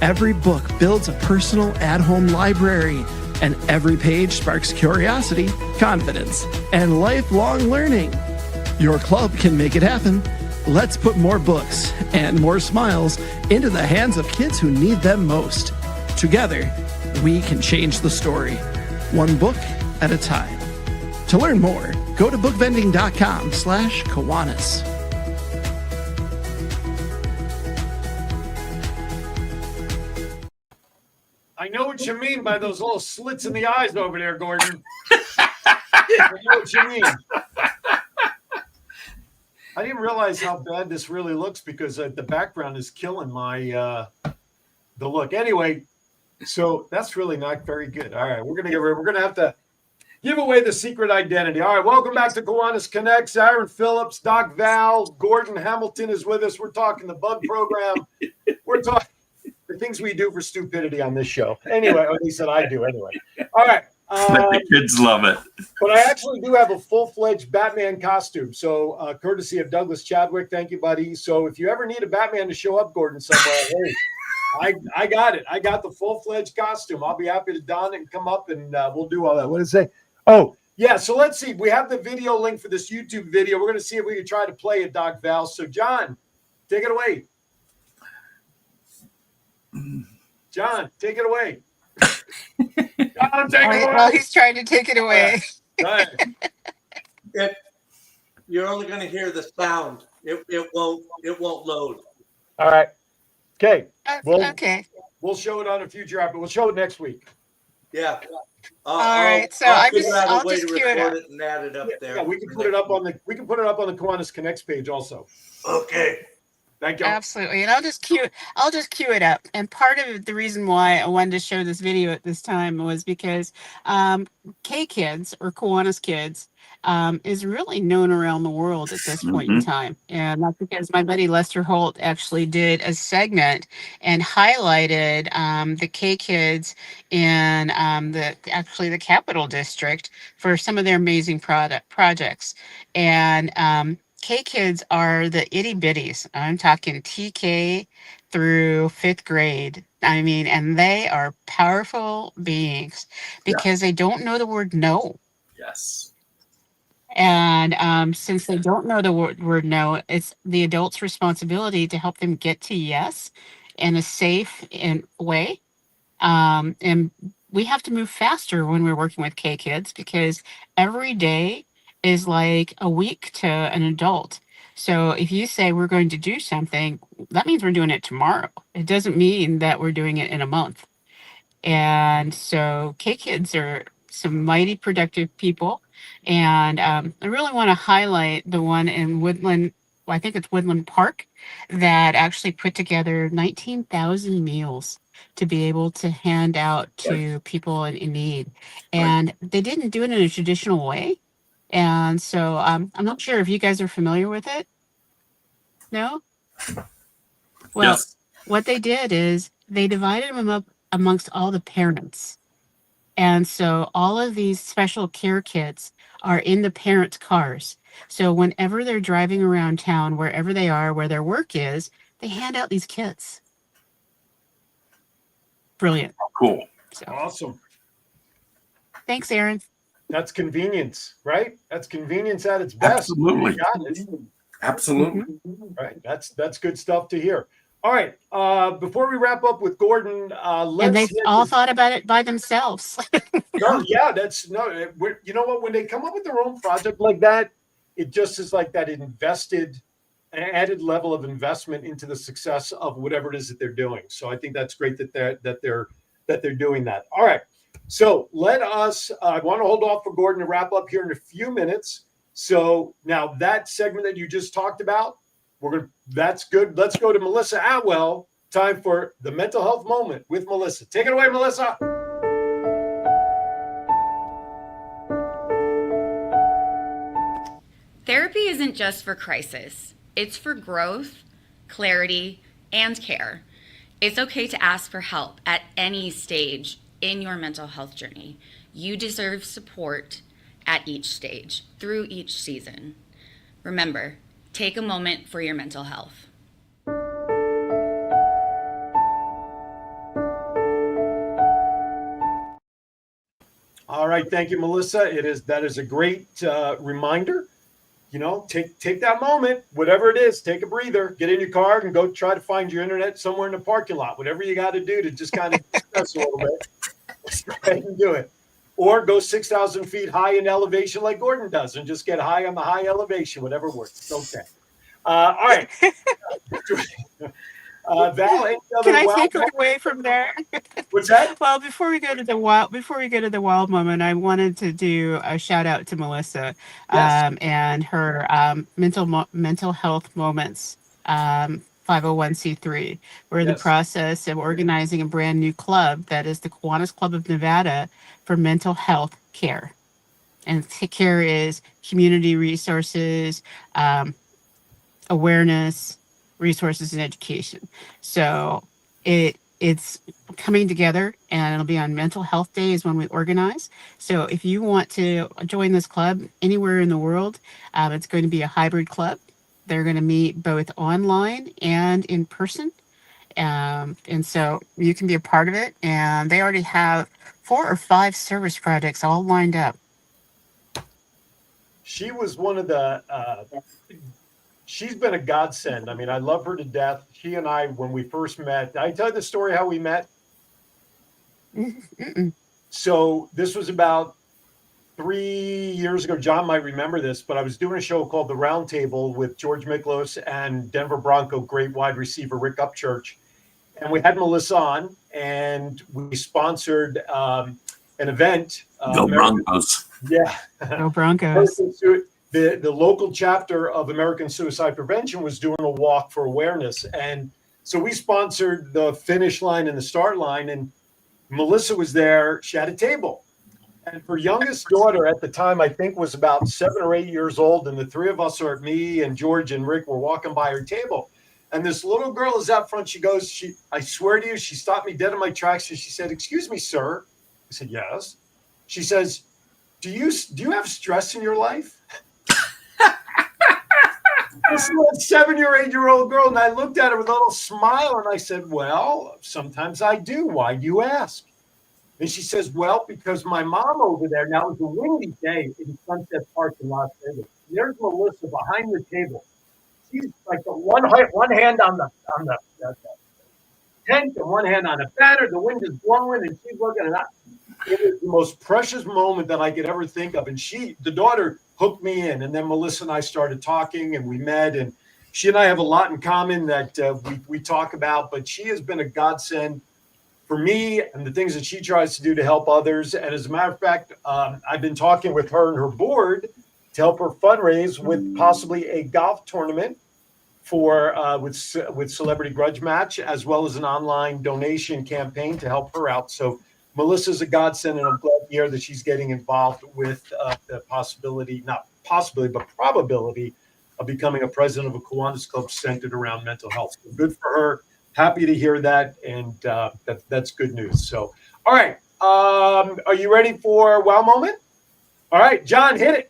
Every book builds a personal at-home library, and every page sparks curiosity, confidence, and lifelong learning. Your club can make it happen. Let's put more books and more smiles into the hands of kids who need them most. Together, we can change the story, one book at a time. To learn more, go to bookvending.com/Kiwanis. I know what you mean by those little slits in the eyes over there, Gordon. I know what you mean. I didn't realize how bad this really looks because the background is killing my the look. Anyway, so that's really not very good. All right, we're gonna have to give away the secret identity. All right, welcome back to Kiwanis Connects. Aaron Phillips, Doc Val, Gordon Hamilton is with us. We're talking the bug program. We're talking the things we do for stupidity on this show. Anyway, or at least that I do anyway. All right. The kids love it. But I actually do have a full-fledged Batman costume. So courtesy of Douglas Chadwick. Thank you, buddy. So if you ever need a Batman to show up, Gordon, somewhere, hey, I got it. I got the full-fledged costume. I'll be happy to don it and come up and we'll do all that. What did it say? Oh, yeah. So let's see. We have the video link for this YouTube video. We're going to see if we can try to play it, Doc Val. So, John, take it away. John, take it away. John, take it away. Well, he's trying to take it away. Right. You're only going to hear the sound. It won't load. All right. Okay. Okay. We'll show it on a future episode. We'll show it next week. Yeah. All right. So I'll I'll just cue it up. and add it up there. Yeah, we can put it up on the Kiwanis Connects page also. Okay. Thank you. Absolutely. And I'll just cue it up. And part of the reason why I wanted to show this video at this time was because K-Kids or Kiwanis Kids is really known around the world at this point in time. And that's because my buddy Lester Holt actually did a segment and highlighted the K-Kids in the Capital District for some of their amazing projects. And K-Kids are the itty bitties. I'm talking TK through 5th grade. I mean, and they are powerful beings because they don't know the word no. Yes. And since they don't know the word no, it's the adult's responsibility to help them get to yes in a safe way. And we have to move faster when we're working with K-Kids because every day is like a week to an adult. So if you say we're going to do something, that means we're doing it tomorrow. It doesn't mean that we're doing it in a month. And so K-Kids are some mighty productive people. And I really want to highlight the one in Woodland, I think it's Woodland Park, that actually put together 19,000 meals to be able to hand out to people in need. And they didn't do it in a traditional way. And so I'm not sure if you guys are familiar with it. No? Well, what they did is they divided them up amongst all the parents. And so all of these special care kits are in the parents' cars. So whenever they're driving around town, wherever they are, where their work is, they hand out these kits. Brilliant. Cool. So. Awesome. Thanks, Aaron. That's convenience, right? That's convenience at its best. Absolutely. Absolutely. Right. That's good stuff to hear. All right. Before we wrap up with Gordon, and they all thought about it by themselves. You know what? When they come up with their own project like that, it just is like that added level of investment into the success of whatever it is that they're doing. So I think that's great that they're doing that. All right. So let us, I want to hold off for Gordon to wrap up here in a few minutes. So now that segment that you just talked about, that's good. Let's go to Melissa Atwell. Time for the mental health moment with Melissa. Take it away, Melissa. Therapy isn't just for crisis. It's for growth, clarity, and care. It's okay to ask for help at any stage in your mental health journey. You deserve support at each stage, through each season. Remember, take a moment for your mental health. right. Thank you, Melissa. That is a great reminder. Take that moment, whatever it is, take a breather, get in your car and go try to find your internet somewhere in the parking lot. Whatever you got to do to just kind of stress a little bit, just go ahead and do it. Or go 6,000 feet high in elevation like Gordon does and just get high on the high elevation, whatever works. Okay. All right. Val, any other Can I wild take it away from there? What's that? Well, before we go to the wild moment, I wanted to do a shout out to Melissa, Yes. and her mental health moments, 501c3. We're in the Yes. process of organizing a brand new club that is the Kiwanis Club of Nevada for mental health care. And care is community resources, awareness, resources, and education. So it's coming together, and it'll be on Mental Health Days when we organize. So if you want to join this club anywhere in the world, it's going to be a hybrid club. They're going to meet both online and in person. And so you can be a part of it. And they already have 4 or 5 service projects all lined up. She was one of the she's been a godsend. I mean, I love her to death. She and I, when we first met, did I tell you the story how we met? Mm-mm. So this was about 3 years ago. John might remember this, but I was doing a show called The Round Table with George Miklos and Denver Bronco great wide receiver Rick Upchurch. And we had Melissa on, and we sponsored an event. Go Broncos. Yeah. Go Broncos. The local chapter of American Suicide Prevention was doing a walk for awareness. And so we sponsored the finish line and the start line. And Melissa was there. She had a table. And her youngest daughter at the time, I think, was about 7 or 8 years old. And the three of us, or me and George and Rick, were walking by her table. And this little girl is out front. She goes, I swear to you, she stopped me dead in my tracks. And she said, "Excuse me, sir." I said, "Yes." She says, do you have stress in your life?" This little 7 or 8 year old girl. And I looked at her with a little smile and I said, "Well, sometimes I do. Why do you ask?" And she says, "Well, because my mom over there," now it was a windy day in Sunset Park in Las Vegas. There's Melissa behind the table. She's like the one hand on the tent and one hand on the banner. The wind is blowing and she's looking at it. It was the most precious moment that I could ever think of. And the daughter hooked me in. And then Melissa and I started talking and we met. And she and I have a lot in common that we talk about. But she has been a godsend for me and the things that she tries to do to help others. And as a matter of fact, I've been talking with her and her board to help her fundraise with possibly a golf tournament for with Celebrity Grudge Match, as well as an online donation campaign to help her out. So Melissa's a godsend, and I'm glad to hear that she's getting involved with the possibility, not possibility, but probability of becoming a president of a Kiwanis Club centered around mental health. So good for her. Happy to hear that, and that's good news. So, all right, are you ready for Wow Moment? All right, John, hit it.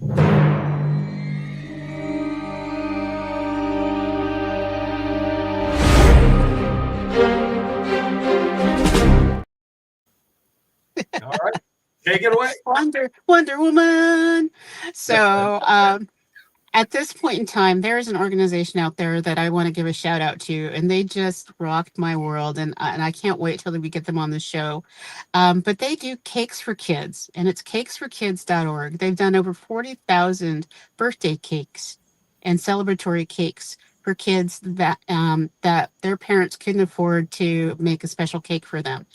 All right, take it away. Wonder Woman. So, at this point in time, there is an organization out there that I want to give a shout out to, and they just rocked my world, and I can't wait till we get them on the show. But they do cakes for kids, and it's cakesforkids.org. They've done over 40,000 birthday cakes and celebratory cakes for kids that their parents couldn't afford to make a special cake for them.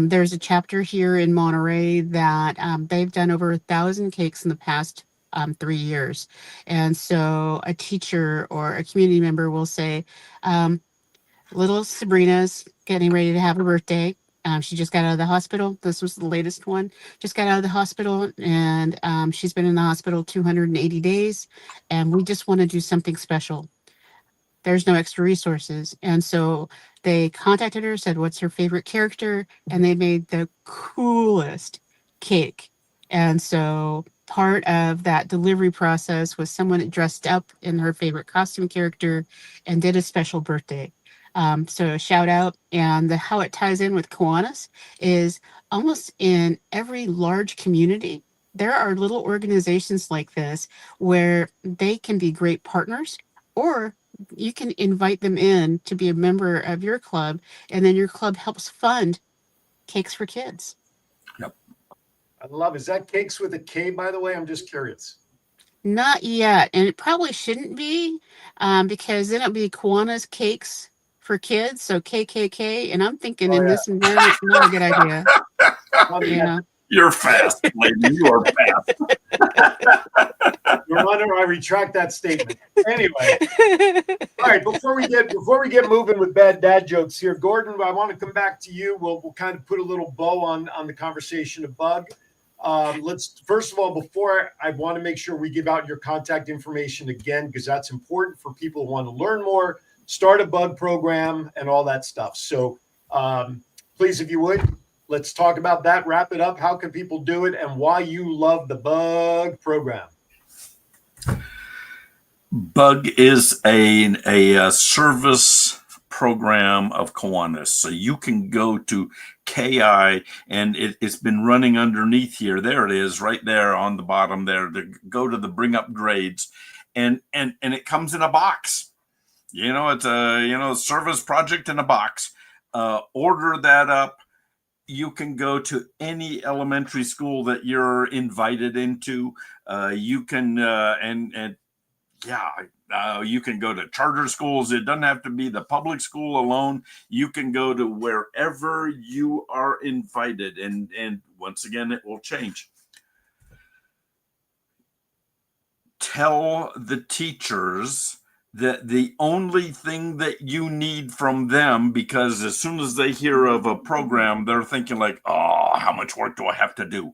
There's a chapter here in Monterey that they've done over 1,000 cakes in the past 3 years. And so a teacher or a community member will say, little Sabrina's getting ready to have a birthday. She just got out of the hospital. This was the latest one. Just got out of the hospital, and she's been in the hospital 280 days. And we just want to do something special. There's no extra resources. And so they contacted her, said, what's her favorite character? And they made the coolest cake. And so part of that delivery process was someone that dressed up in her favorite costume character and did a special birthday. So a shout out. And how it ties in with Kiwanis is almost in every large community, there are little organizations like this where they can be great partners, or you can invite them in to be a member of your club, and then your club helps fund Cakes for Kids. Yep. I love. Is that Cakes with a K, by the way? I'm just curious. Not yet, and it probably shouldn't be, because then it'll be Kiwanis Cakes for Kids, so KKK, and I'm thinking in this environment, it's not a good idea. You know? You're fast, lady. You are fast. Your Honor, I retract that statement. Anyway, all right. Before we get moving with bad dad jokes here, Gordon, I want to come back to you. We'll kind of put a little bow on the conversation of Bug. Let's first of all, before I want to make sure we give out your contact information again, because that's important for people who want to learn more, start a Bug program, and all that stuff. So, please, if you would. Let's talk about that, wrap it up. How can people do it, and why you love the Bug program? Bug is a service program of Kiwanis. So you can go to KI, and it's been running underneath here. There it is, right there on the bottom there. To go to the bring up grades, and it comes in a box. You know, it's a service project in a box. Order that up. You can go to any elementary school that you're invited into. You can you can go to charter schools. It doesn't have to be the public school alone. You can go to wherever you are invited, and once again, it will change. Tell the teachers that the only thing that you need from them, because as soon as they hear of a program, they're thinking like, oh, how much work do I have to do?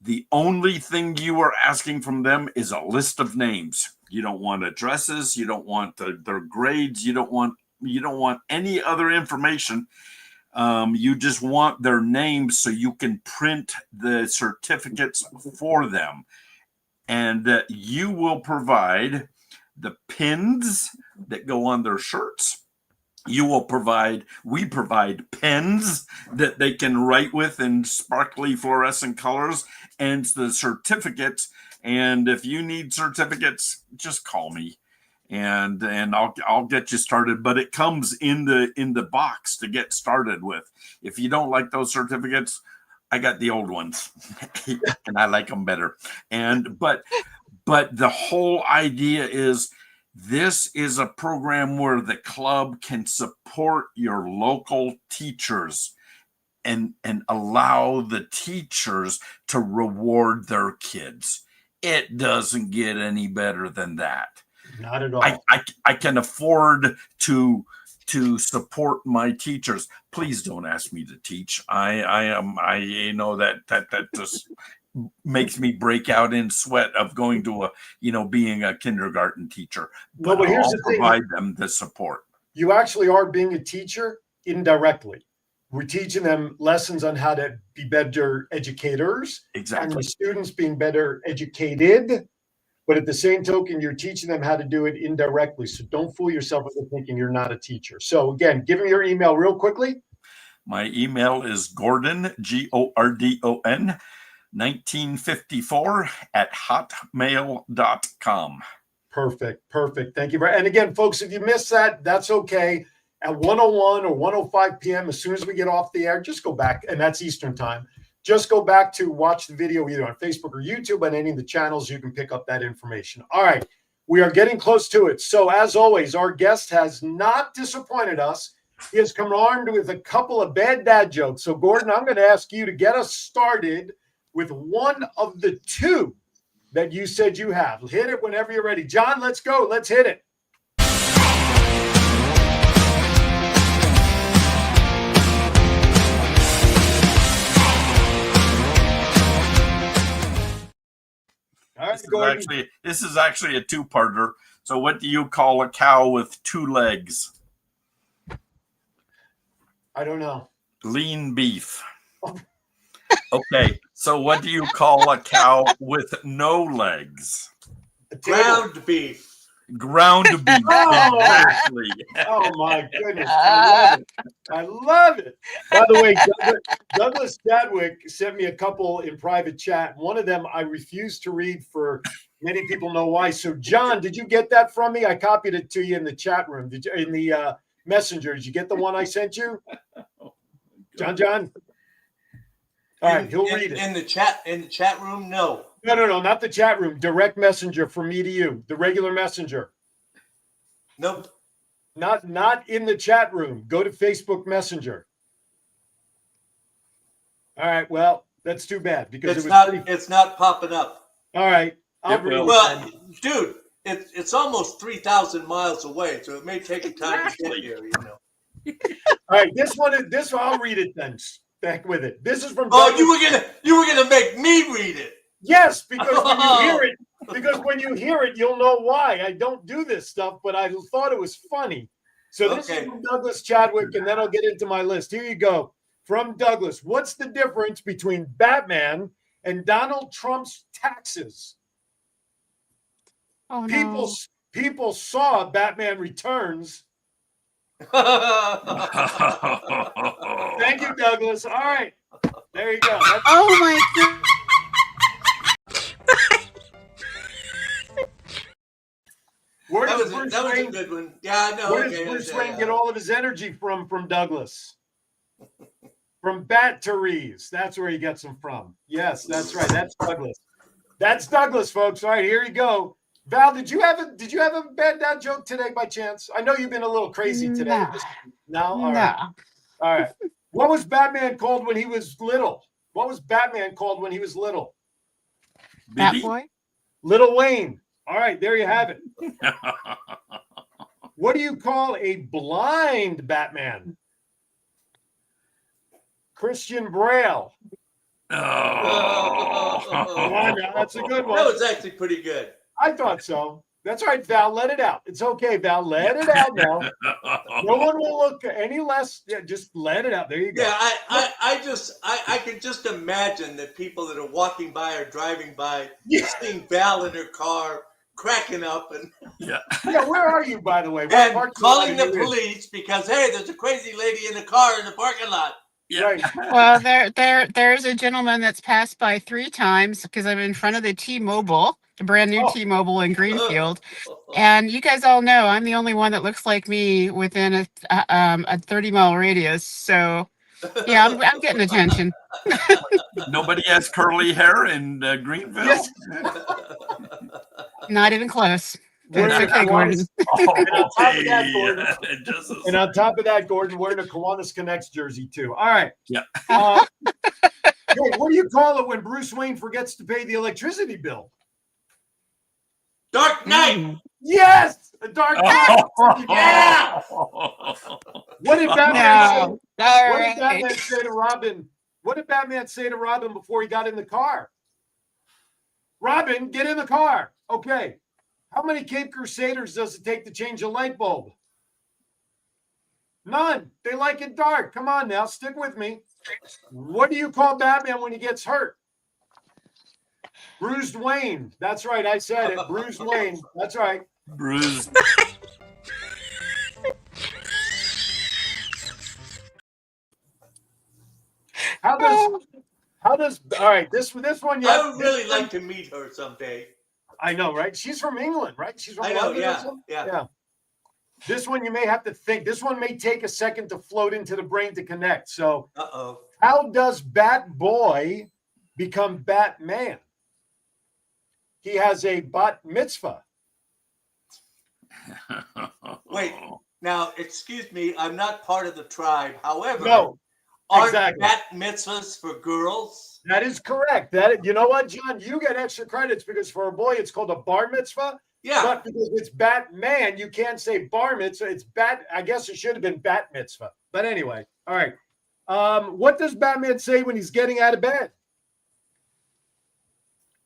The only thing you are asking from them is a list of names. You don't want addresses. You don't want their grades. You don't want any other information. You just want their names so you can print the certificates for them. And you will provide the pins that go on their shirts. We provide pens that they can write with in sparkly fluorescent colors, and the certificates. And if you need certificates, just call me, and I'll get you started. But it comes in the box to get started with. If you don't like those certificates, I got the old ones, and I like them better. But the whole idea is, this is a program where the club can support your local teachers and allow the teachers to reward their kids. It doesn't get any better than that. Not at all. I can afford to support my teachers. Please don't ask me to teach. I know that just makes me break out in sweat of going to being a kindergarten teacher. But here's I'll the thing. provide them the support. You actually are being a teacher indirectly. We're teaching them lessons on how to be better educators. Exactly. And the students being better educated. But at the same token, you're teaching them how to do it indirectly. So don't fool yourself into thinking you're not a teacher. So again, give me your email real quickly. My email is Gordon, Gordon, 1954 at hotmail.com. Perfect. Thank you. And again, folks, if you missed that, that's okay. At 1:01 or 1:05 p.m., as soon as we get off the air, just go back, and that's Eastern time. Just go back to watch the video either on Facebook or YouTube on any of the channels. You can pick up that information. All right. We are getting close to it. So as always, our guest has not disappointed us. He has come armed with a couple of bad dad jokes. So Gordon, I'm going to ask you to get us started with one of the two that you said you have. Hit it whenever you're ready. John, let's go. Let's hit it. All right, Gordon. This is actually a two-parter. So what do you call a cow with two legs? I don't know. Lean beef. Okay, so what do you call a cow with no legs? Ground beef. Ground beef. Oh! Exactly. Oh my goodness. I love it. I love it. By the way, Douglas Chadwick sent me a couple in private chat. One of them I refused to read for many people know why. So John, did you get that from me? I copied it to you in the chat room. Did you in the messenger? Did you get the one I sent you? John? All right, he'll read it. In the chat room, no. No, not the chat room. Direct messenger from me to you. The regular messenger. Nope. Not in the chat room. Go to Facebook Messenger. All right. Well, that's too bad because it's not popping up. All right. I'll read it. Well, dude, it's almost 3,000 miles away, so it may take you time to get here. All right. This one I'll read it then. Back with it. This is from. Oh, you were gonna make me read it. Yes, because when you hear it, you'll know why I don't do this stuff. But I thought it was funny. So this is from Douglas Chadwick, and then I'll get into my list. Here you go. From Douglas, what's the difference between Batman and Donald Trump's taxes? Oh, no. People saw Batman Returns. Thank you, Douglas. All right. There you go. Oh, my God. That was a good one. Yeah, I know. Where does Bruce Wayne get all of his energy from Douglas? From Batteries. That's where he gets them from. Yes, that's right. That's Douglas. That's Douglas, folks. All right, here you go. Val, did you have a bad dad joke today by chance? I know you've been a little crazy today. No? All right. All right. What was Batman called when he was little? Batboy? Little Wayne. All right, there you have it. What do you call a blind Batman? Christian Braille. Oh. That's a good one. That was actually pretty good. I thought so. That's right, Val. Let it out. It's okay, Val. Let it out now. No one will look any less. Yeah, just let it out. There you go. Yeah, I can just imagine that people that are walking by or driving by seeing Val in her car cracking up and where are you, by the way? And calling the police because hey, there's a crazy lady in the car in the parking lot. Yeah. Right. Well, there's a gentleman that's passed by 3 times because I'm in front of the T-Mobile, the brand new T-Mobile in Greenfield, and you guys all know I'm the only one that looks like me within a 30-mile radius. So, yeah, I'm getting attention. Nobody has curly hair in Greenville. Yes. Not even close. We're It's in okay, Gordon. And on top of that, Gordon, wearing a Kiwanis Connects jersey too. All right. Yeah. Hey, what do you call it when Bruce Wayne forgets to pay the electricity bill? Dark Knight. Yes, a Dark Knight. Yeah. What did Batman say to Robin? What did Batman say to Robin before he got in the car? Robin, get in the car. Okay. How many Cape Crusaders does it take to change a light bulb? None. They like it dark. Come on now, stick with me. What do you call Batman when he gets hurt? Bruised Wayne. That's right. I said it. Bruised Wayne. That's right. Bruised. How does all right, this one I would really like to meet her someday. I know, right? She's from England, right? She's from London. Yeah. This one you may have to think. This one may take a second to float into the brain to connect. So, how does Bat Boy become Batman? He has a bat mitzvah. Wait, now excuse me, I'm not part of the tribe. However, aren't bat mitzvahs for girls? That is correct. You know what, John? You get extra credits because for a boy it's called a bar mitzvah. Yeah. But because it's Batman, you can't say bar mitzvah. It's bat. I guess it should have been bat mitzvah. But anyway, all right. What does Batman say when he's getting out of bed?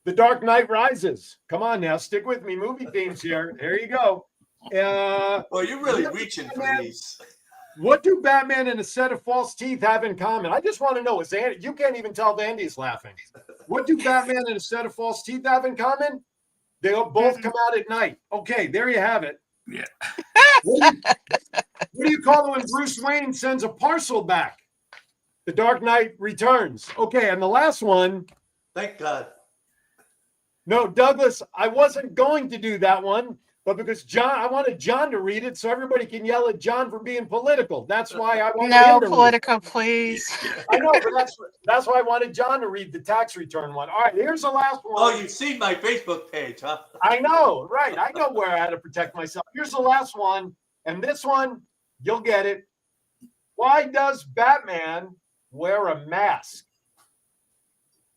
The Dark Knight Rises. Come on now, stick with me. Movie themes here. There you go. Well, you're really reaching for these. What do Batman and a set of false teeth have in common? I just want to know. You can't even tell if Andy's laughing. What do Batman and a set of false teeth have in common? They'll both come out at night. Okay, there you have it. Yeah. What do you call it when Bruce Wayne sends a parcel back? The Dark Knight Returns. Okay, and the last one. Thank God. No, Douglas, I wasn't going to do that one, but because I wanted John to read it so everybody can yell at John for being political. That's why I wanted No him to political, please. I know, but that's why I wanted John to read the tax return one. All right, here's the last one. Oh, you've seen my Facebook page, huh? I know, right? I know where I had to protect myself. Here's the last one, and this one, you'll get it. Why does Batman wear a mask?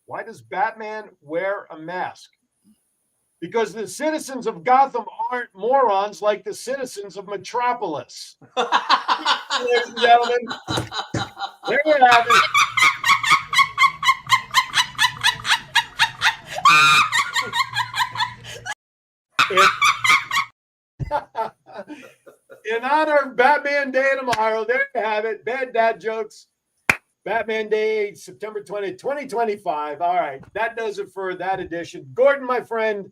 Why does Batman wear a mask? Because the citizens of Gotham aren't morons like the citizens of Metropolis. Ladies and gentlemen, there you have it. In honor of Batman Day tomorrow, there you have it. Bad dad jokes. Batman Day, September 20th, 2025. All right, that does it for that edition. Gordon, my friend,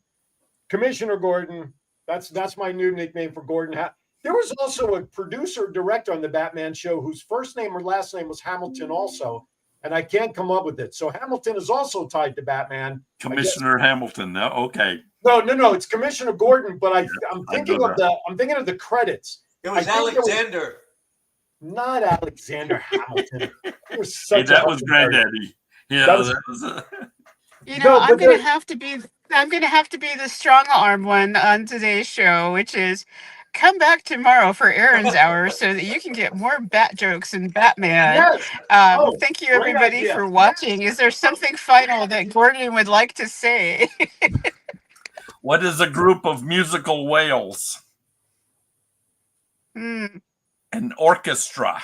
Commissioner Gordon. That's my new nickname for Gordon. There was also a producer director on the Batman show whose first name or last name was Hamilton also, and I can't come up with it. So Hamilton is also tied to Batman. Commissioner Hamilton. No, okay. No, it's Commissioner Gordon, but I'm thinking of the credits. It was Alexander. Not Alexander Hamilton. That was Granddaddy. Yeah, that was I'm gonna have to be the strong arm one on today's show, which is come back tomorrow for Aaron's hour so that you can get more bat jokes and Batman. Yes. Thank you everybody for watching. Is there something final that Gordon would like to say? What is a group of musical whales? An orchestra.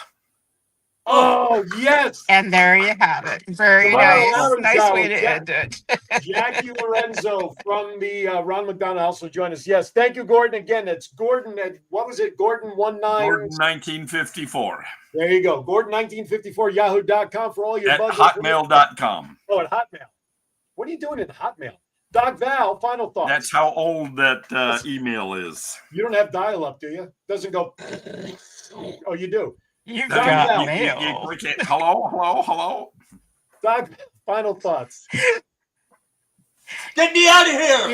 Oh, yes. And there you have it. Very nice. Nice way to end it. Jackie Lorenzo from the Ron McDonald House will join us. Yes. Thank you, Gordon. Again, it's Gordon at, what was it? Gordon 1954. There you go. Gordon1954, yahoo.com for all your at hotmail.com. Oh, at Hotmail. What are you doing in Hotmail? Doc Val, final thoughts. That's how old that email is. You don't have dial-up, do you? Doesn't go. Oh, you do. You've got mail. Hello. Doc, final thoughts. Get me out of here.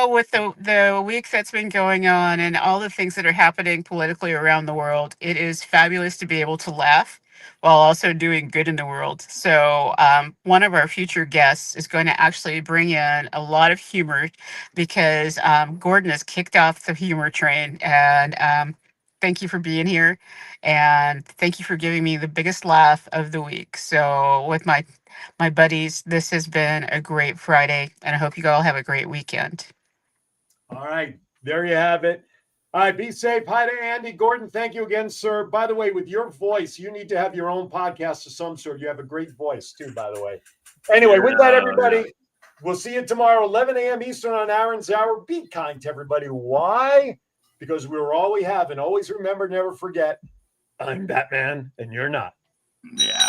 With the week that's been going on and all the things that are happening politically around the world, it is fabulous to be able to laugh while also doing good in the world. So one of our future guests is going to actually bring in a lot of humor because Gordon has kicked off the humor train. And thank you for being here. And thank you for giving me the biggest laugh of the week. So with my buddies, this has been a great Friday. And I hope you all have a great weekend. All right. There you have it. All right, be safe. Hi to Andy. Gordon, thank you again, sir. By the way, with your voice, you need to have your own podcast of some sort. You have a great voice, too, by the way. Anyway, with that, everybody, we'll see you tomorrow, 11 a.m. Eastern on Aaron's Hour. Be kind to everybody. Why? Because we're all we have. And always remember, never forget, I'm Batman and you're not. Yeah.